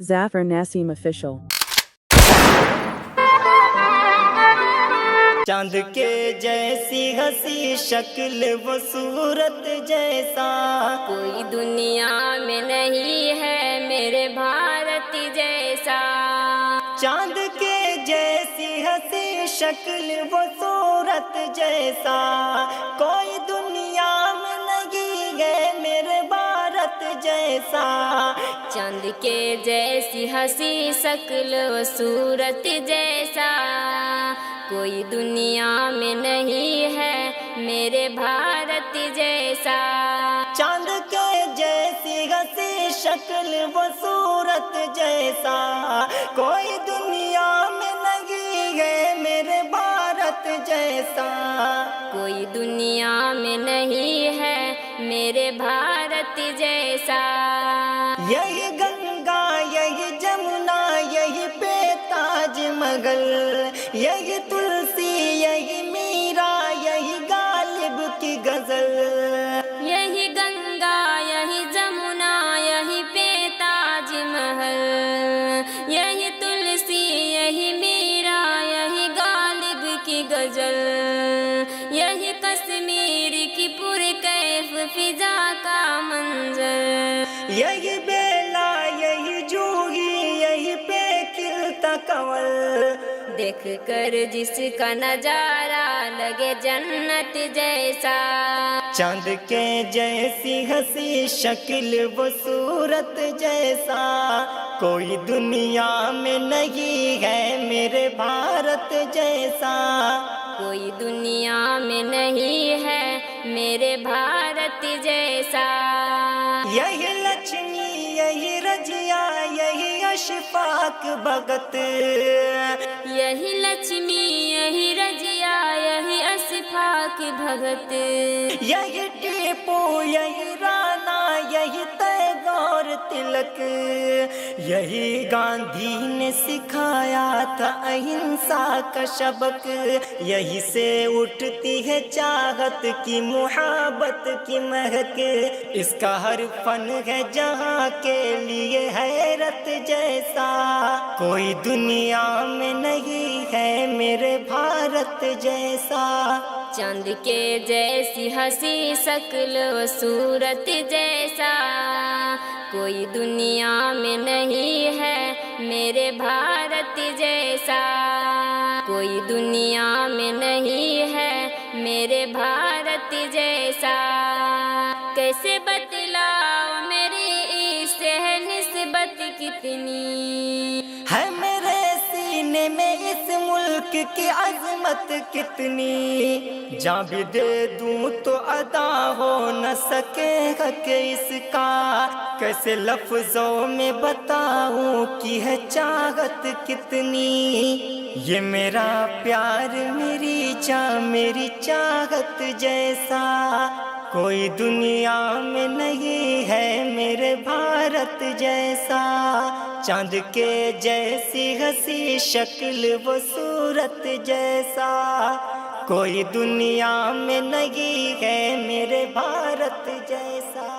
Zafar Naseem Official. چاند کے جیسی ہنسی شکل وہ صورت جیسا کوئی دنیا میں نہیں ہے میرے بھارت جیسا. چاند کے جیسی ہنسی شکل وہ صورت جیسا کوئی دنیا میں نہیں ہے میرے بھارت جیسا. چاند کے جیسی ہنسی شکل و صورت جیسا کوئی دنیا میں نہیں ہے میرے بھارت جیسا. چاند کے جیسی ہنسی شکل وہ صورت جیسا کوئی دنیا میں نہیں ہے میرے بھارت جیسا. کوئی دنیا میں نہیں ہے میرے بھارت جیسا. یہی گنگا یہی جمنا یہی پہ تاج محل یہی تلسی یہی میرا یہی غالب کی غزل. یہی گنگا یہی جمنا یہی پہ تاج محل یہی تلسی یہی میرا یہی غالب کی غزل. یہی کشمیر کی پرکیف فضا کا منظر. یہی بیلا یہی جوہی یہی پہ کھلتا کنول. دیکھ کر جس کا نظارہ لگے جنت جیسا. چاند کے جیسی ہنسی شکل وہ صورت جیسا کوئی دنیا میں نہیں ہے میرے بھارت جیسا. کوئی دنیا میں نہیں ہے میرے بھارت جیسا. یہی لکشمی یہی رجیا یہی اشفاق بھگت. یہی لکشمی یہی رجیا یہی اشفاق بھگت. یہی ٹیپو یہی رانا یہی تیغور تلک. یہی گاندھی نے سکھایا تھا اہنسا کا سبق. یہی سے اٹھتی ہے چاہت کی محبت کی مہک. اس کا ہر فن ہے جہاں کے لیے حیرت جیسا کوئی دنیا میں نہیں ہے میرے بھارت جیسا. چاند کے جیسی ہنسی شکل و صورت جیسا کوئی دنیا میں نہیں ہے میرے بھارت جیسا. کوئی دنیا میں نہیں ہے میرے بھارت جیسا. کیسے بتلاؤ میری اس سے نسبت کتنی ہے میرے سینے میں اس ملک کی عظمت کتنی. جاں بھی دے دوں تو ادا ہو نہ سکے حق اس کا. کیسے لفظوں میں بتاؤں کہ ہے چاہت کتنی. یہ میرا پیار میری جاں میری چاہت جیسا کوئی دنیا میں نہیں ہے میرے بھارت جیسا. چاند کے جیسی ہنسی شکل وہ صورت جیسا کوئی دنیا میں نہیں ہے میرے بھارت جیسا.